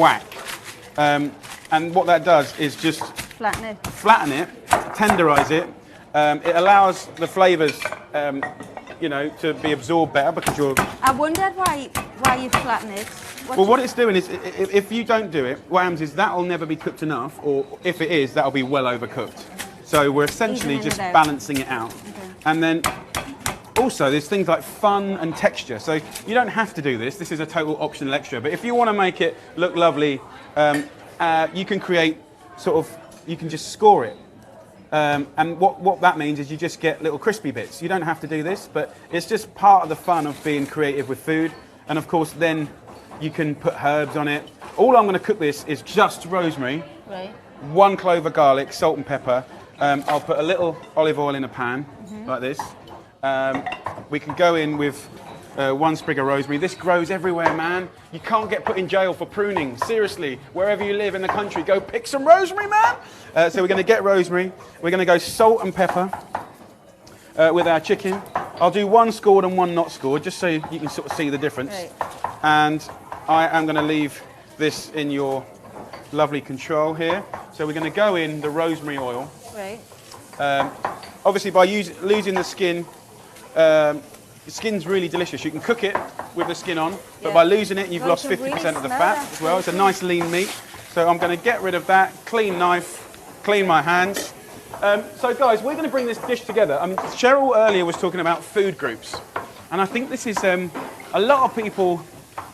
whack. And what that does is just Flatten it. Flatten it, tenderize it. It allows the flavours, you know, to be absorbed better because you're... I wondered why you flatten it. What it's doing is, if you don't do it, what happens is that'll never be cooked enough, or if it is, that'll be well overcooked. So we're essentially just balancing it out. Okay. And then also there's things like fun and texture. So you don't have to do this. This is a total optional extra. But if you want to make it look lovely, you can create you can just score it. And what that means is you just get little crispy bits. You don't have to do this, but it's just part of the fun of being creative with food. And of course, then you can put herbs on it. All I'm going to cook this is just rosemary, right. 1 clove of garlic, salt and pepper. I'll put a little olive oil in a pan, like this. We can go in with 1 sprig of rosemary. This grows everywhere, man. You can't get put in jail for pruning. Seriously, wherever you live in the country, go pick some rosemary, man. So we're going to get rosemary. We're going to go salt and pepper with our chicken. I'll do 1 scored and 1 not scored, just so you can sort of see the difference. Right. And I am going to leave this in your lovely control here. So we're going to go in the rosemary oil. Right. Obviously, by losing the skin, the skin's really delicious. You can cook it with the skin on, but by losing it, you've lost 50% of the fat as well. It's a nice lean meat. So I'm going to get rid of that, clean knife, clean my hands. So guys, we're going to bring this dish together. Cheryl earlier was talking about food groups. And I think this is, a lot of people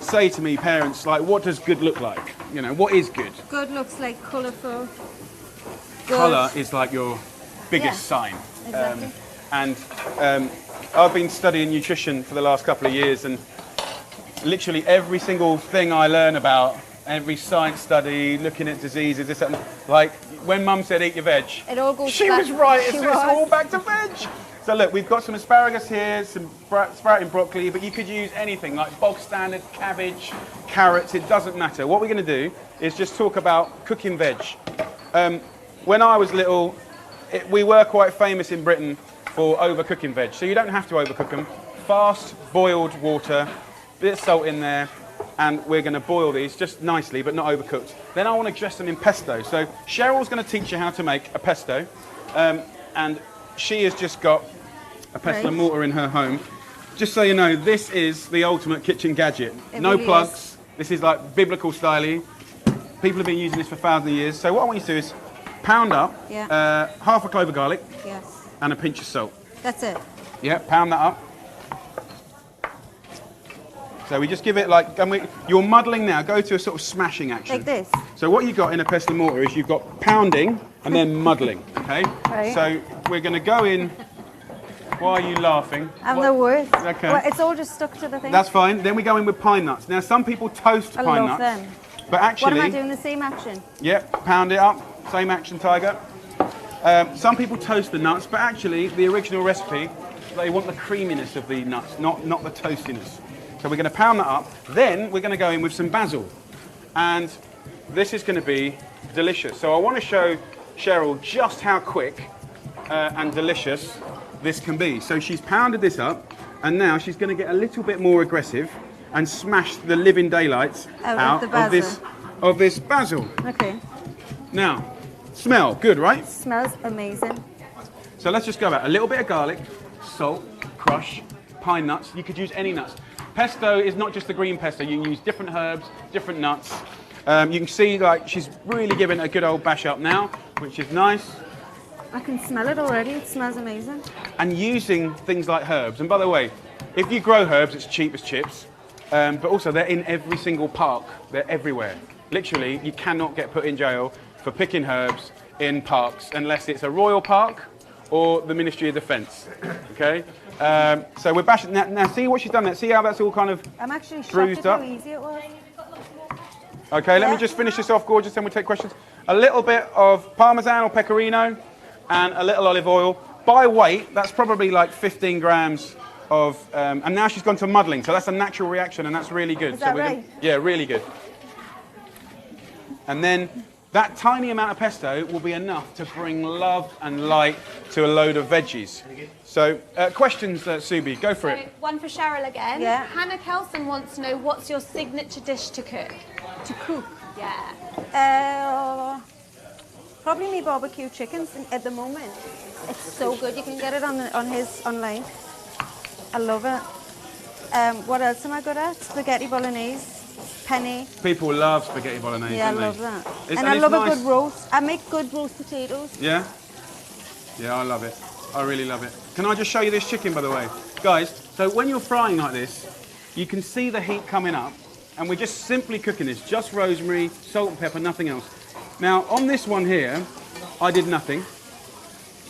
say to me, parents, like, what does good look like? You know, what is good? Good looks like colourful. Colour is like your biggest sign. Exactly. I've been studying nutrition for the last couple of years, and literally every single thing I learn about, every science study, looking at diseases, this, that, like when Mum said eat your veg, it all goes she back. was right, it's all back to veg. So look, we've got some asparagus here, some sprouting broccoli, but you could use anything like bog standard cabbage, carrots, it doesn't matter. What we're going to do is just talk about cooking veg. When I was little, we were quite famous in Britain for overcooking veg, so you don't have to overcook them. Fast boiled water, bit of salt in there, and we're going to boil these just nicely, but not overcooked. Then I want to dress them in pesto. So Cheryl's going to teach you how to make a pesto, and she has just got a pestle and mortar in her home. Just so you know, this is the ultimate kitchen gadget. No really plugs. Is. This is like biblical style-y. People have been using this for thousands of years. So what I want you to do is pound up half a clove of garlic and a pinch of salt. That's it? Yeah, pound that up. So we just give it like, you're muddling now, go to a sort of smashing action. Like this? So what you've got in a pestle and mortar is you've got pounding and then muddling, okay? Right. So we're going to go in, why are you laughing? I'm the worst. Okay. Well, it's all just stuck to the thing. That's fine. Then we go in with pine nuts. Now some people toast pine nuts. I love them. But actually... What am I doing, the same action? Yep, pound it up, same action, Tiger. Some people toast the nuts, but actually the original recipe, they want the creaminess of the nuts, not the toastiness. So we're going to pound that up. Then we're going to go in with some basil. And this is going to be delicious. So I want to show Cheryl just how quick and delicious this can be. So she's pounded this up, and now she's going to get a little bit more aggressive and smash the living daylights out of this basil. Okay. Now, smell good, right? It smells amazing. So let's just go back. A little bit of garlic, salt, crush, pine nuts. You could use any nuts. Pesto is not just the green pesto. You can use different herbs, different nuts. You can see like she's really giving it a good old bash up now, which is nice. I can smell it already. It smells amazing. And using things like herbs. And by the way, if you grow herbs, it's cheap as chips. But also they're in every single park. They're everywhere. Literally, you cannot get put in jail for picking herbs in parks unless it's a royal park or the Ministry of Defence. Okay? So we're bashing. Now see what she's done there. See how that's all kind of I'm actually bruised shocked up? at how easy it was. Okay, let me just finish this off, gorgeous, then we'll take questions. A little bit of Parmesan or Pecorino and a little olive oil. By weight, that's probably like 15 grams of, and now she's gone to muddling, so that's a natural reaction and that's really good. Is that right? Yeah, really good. And then that tiny amount of pesto will be enough to bring love and light to a load of veggies. So, questions, Subi, go for it. One for Cheryl again. Yeah. Hannah Kelson wants to know, what's your signature dish to cook? To cook? Yeah. Probably me barbecue chickens at the moment. It's so good. You can get it on his online. I love it. What else am I good at? Spaghetti bolognese, penne. People love spaghetti bolognese. Yeah, I don't love they? that. It's, and I it's love nice. a good roast. I make good roast potatoes. Yeah? Yeah, I love it. I really love it. Can I just show you this chicken, by the way? Guys, so when you're frying like this, you can see the heat coming up, and we're just simply cooking this. Just rosemary, salt and pepper, nothing else. Now, on this one here, I did nothing.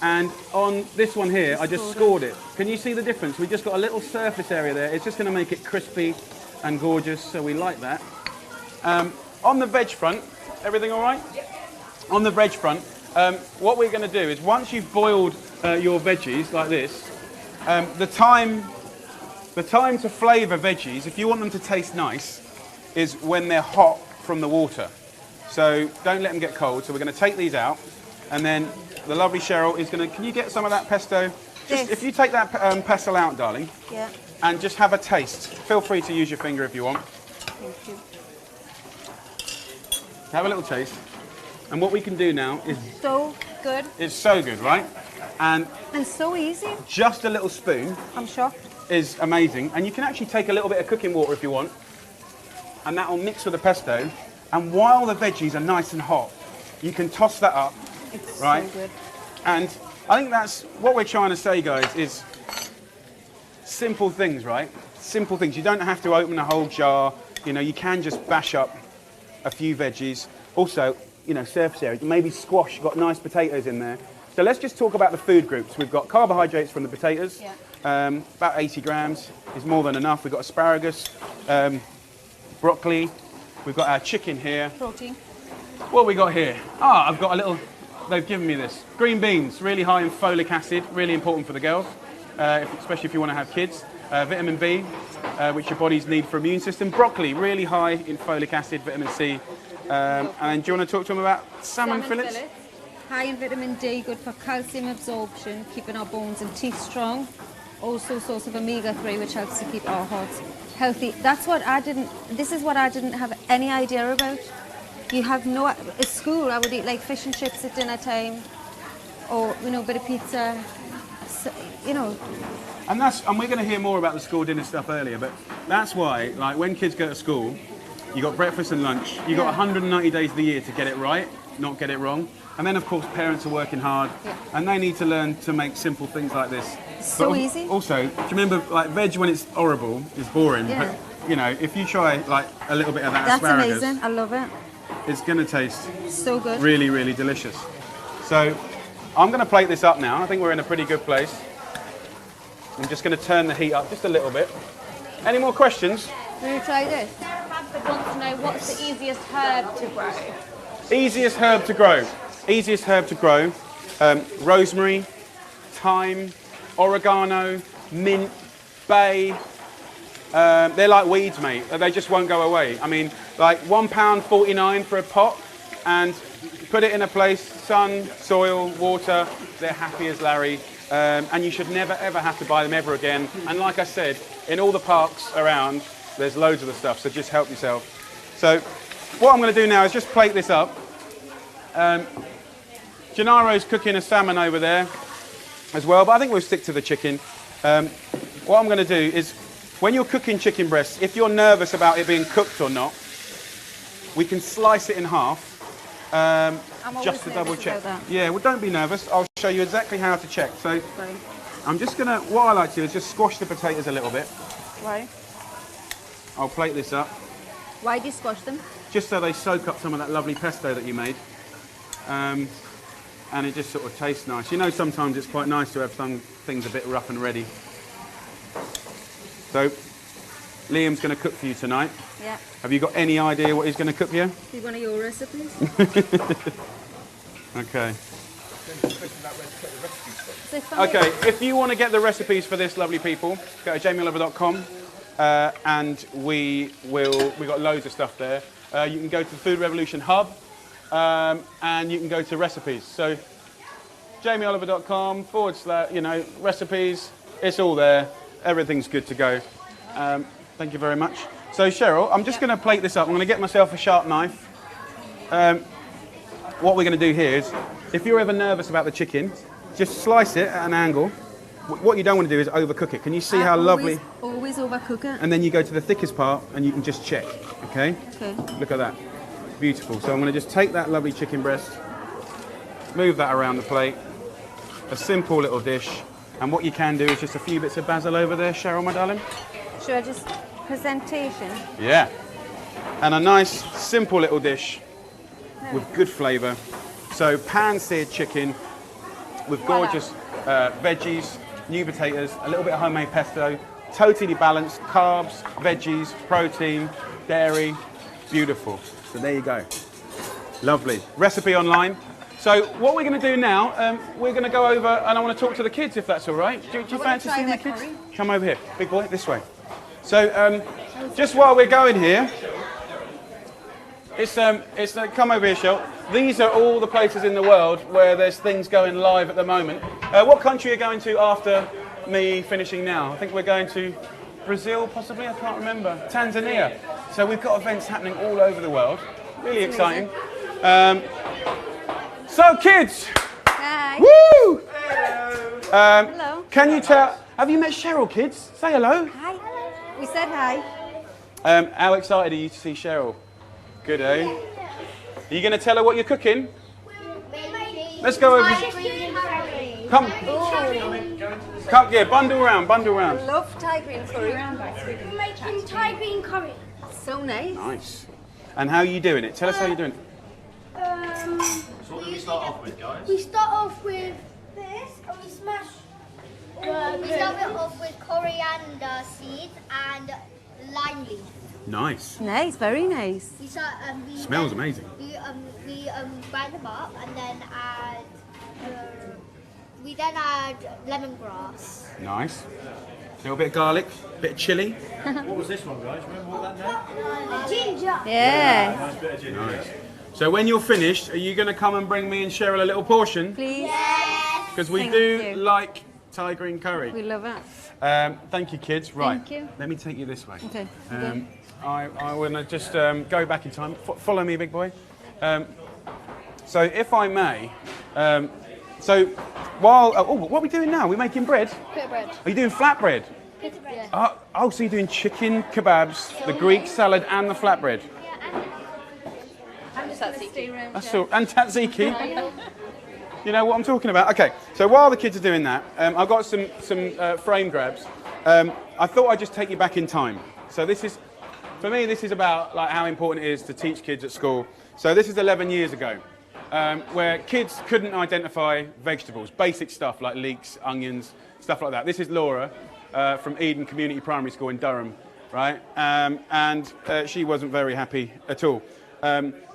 And on this one here, I just scored it. Can you see the difference? We just got a little surface area there. It's just going to make it crispy and gorgeous, so we like that. On the veg front, everything all right? Yep. On the veg front, what we're going to do is once you've boiled your veggies like this, the time to flavour veggies, if you want them to taste nice, is when they're hot from the water. So don't let them get cold. So we're going to take these out, and then the lovely Cheryl is going to... Can you get some of that pesto? Just, if you take that pestle out, darling, Yeah. and just have a taste. Feel free to use your finger if you want. Thank you. Have a little taste. And what we can do now is... So good. It's so good, right? And so easy. just a little spoon I'm shocked. is amazing. And you can actually take a little bit of cooking water if you want, and that will mix with the pesto. And while the veggies are nice and hot, you can toss that up, It's right? so good. And I think that's what we're trying to say, guys, is simple things, right? Simple things. You don't have to open a whole jar. You know, you can just bash up a few veggies. Also, you know, surface area, maybe squash, you've got nice potatoes in there. So let's just talk about the food groups. We've got carbohydrates from the potatoes, about 80 grams is more than enough. We've got asparagus, broccoli, we've got our chicken here. Protein. What have we got here? Ah, I've got a little, they've given me this. Green beans, really high in folic acid, really important for the girls, especially if you want to have kids. Vitamin B, which your bodies need for immune system. Broccoli, really high in folic acid, vitamin C. And do you want to talk to them about salmon fillets? High in vitamin D, good for calcium absorption, keeping our bones and teeth strong. Also source of omega-3, which helps to keep our hearts healthy. That's what this is what I didn't have any idea about. You have no, at school I would eat like fish and chips at dinner time, or, you know, a bit of pizza, so, you know. And we're going to hear more about the school dinner stuff earlier, but that's why, like, when kids go to school, you got breakfast and lunch. You got 190 days of the year to get it right, not get it wrong. And then, of course, parents are working hard, and they need to learn to make simple things like this. So easy. Also, do you remember, like, veg when it's horrible is boring, Yeah. but, you know, if you try, like, a little bit of that That's asparagus, amazing. I love it. it's going to taste So good. really, really delicious. So, I'm going to plate this up now. I think we're in a pretty good place. I'm just going to turn the heat up just a little bit. Any more questions? Will you try this? Sarah Bradford wants to know what's the easiest herb to grow? Easiest herb to grow. Easiest herb to grow. Rosemary, thyme, oregano, mint, bay. They're like weeds, mate. They just won't go away. I mean, like £1.49 for a pot, and put it in a place, sun, soil, water, they're happy as Larry. And you should never, ever have to buy them ever again. And like I said, in all the parks around, there's loads of the stuff, so just help yourself. So what I'm going to do now is just plate this up. Gennaro's cooking a salmon over there as well, but I think we'll stick to the chicken. What I'm going to do is, when you're cooking chicken breasts, if you're nervous about it being cooked or not, we can slice it in half. Just to double check. Yeah, well, don't be nervous. I'll show you exactly how to check. So I'm just going to, what I like to do is just squash the potatoes a little bit. Right. I'll plate this up. Why do you squash them? Just so they soak up some of that lovely pesto that you made. And it just sort of tastes nice. You know, sometimes it's quite nice to have some things a bit rough and ready. So, Liam's going to cook for you tonight. Yeah. Have you got any idea what he's going to cook for you? See one of your recipes? Okay. So Okay, if you want to get the recipes for this, lovely people, go to jamieliver.com, and we've got loads of stuff there. You can go to the Food Revolution Hub, and you can go to recipes. So jamieliver.com / you know, recipes, it's all there. Everything's good to go. Thank you very much. So Cheryl, I'm just going to plate this up. I'm going to get myself a sharp knife. what we're going to do here is, if you're ever nervous about the chicken, just slice it at an angle. What you don't want to do is overcook it. Can you see how lovely? Always overcook it. And then you go to the thickest part and you can just check, okay? Okay. Look at that. Beautiful. So I'm going to just take that lovely chicken breast, move that around the plate. A simple little dish. And what you can do is just a few bits of basil over there, Cheryl, my darling. Should I just presentation? Yeah. And a nice, simple little dish with good flavour. So pan-seared chicken with gorgeous veggies, new potatoes, a little bit of homemade pesto, totally balanced, carbs, veggies, protein, dairy, beautiful. So there you go. Lovely. Recipe online. So what we're going to do now, we're going to go over and I want to talk to the kids if that's all right. Do you fancy seeing the kids? Come over here. Big boy, this way. So just while we're going here, come over here, Cheryl. These are all the places in the world where there's things going live at the moment. What country are you going to after me finishing now? I think we're going to Brazil, possibly. I can't remember. Tanzania. So we've got events happening all over the world. Really exciting. So, kids. Hi. Woo! Hello. Hello. Can you tell? Have you met Cheryl, kids? Say hello. Hi. We said hi. How excited are you to see Cheryl? Good, eh? Are you going to tell her what you're cooking? Let's go over. Come. Come, yeah, bundle round, bundle round. Love Thai green curry. We're making Thai green curry. So nice. Nice. And how are you doing it? Tell us how you're doing it. So what do we start off with, guys? We start off with this and we smash. We start it off with coriander seeds and lime leaf. Nice. Nice, very nice. We start, Smells amazing. We grind them up and then add. We then add lemongrass. Nice. A little bit of garlic, bit of chilli. What was this one, guys? Remember what that name? Ginger. Yeah. Nice bit of ginger. Nice. So when you're finished, are you going to come and bring me and Cheryl a little portion? Please. Because we Thank do you. like Thai green curry. We love it. Thank you, kids. Right. Thank you. Let me take you this way. Okay. I want to just go back in time. Follow me, big boy. So if I may, so while, what are we doing now? We're making bread? Pita bread. Are you doing flatbread? Pita bread. Oh, so you're doing chicken kebabs, the Greek salad and the flatbread. I'm just tzatziki. That's all. And tzatziki. You know what I'm talking about? Okay, so while the kids are doing that, I've got some frame grabs. I thought I'd just take you back in time. So this is, for me, this is about like how important it is to teach kids at school. So this is 11 years ago, where kids couldn't identify vegetables, basic stuff like leeks, onions, stuff like that. This is Laura from Eden Community Primary School in Durham, right? And she wasn't very happy at all.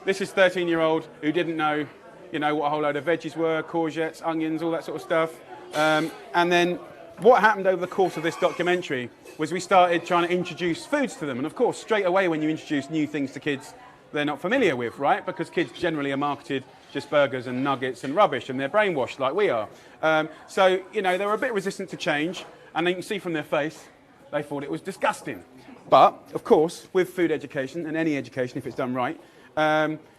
This is 13-year-old who didn't know, you know, what a whole load of veggies were, courgettes, onions, all that sort of stuff. And then what happened over the course of this documentary was we started trying to introduce foods to them. And of course, straight away when you introduce new things to kids they're not familiar with, right? Because kids generally are marketed just burgers and nuggets and rubbish, and they're brainwashed like we are. So, you know, they were a bit resistant to change, and you can see from their face, they thought it was disgusting. But, of course, with food education, and any education if it's done right,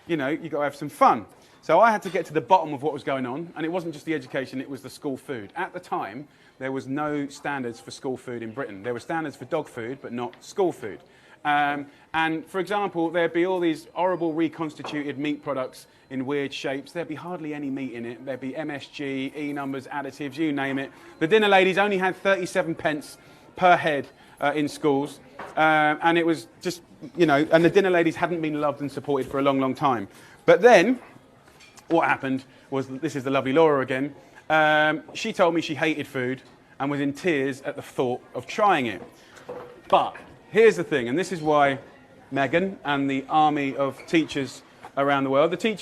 you know, you've got to have some fun. So I had to get to the bottom of what was going on, and it wasn't just the education, it was the school food. At the time, there was no standards for school food in Britain. There were standards for dog food, but not school food. And, for example, there'd be all these horrible reconstituted meat products in weird shapes. There'd be hardly any meat in it. There'd be MSG, E numbers, additives, you name it. The dinner ladies only had 37 pence per head in schools. And it was just, you know, and the dinner ladies hadn't been loved and supported for a long, long time. But then, what happened was, this is the lovely Laura again, she told me she hated food and was in tears at the thought of trying it. But here's the thing, and this is why Megan and the army of teachers around the world, the teachers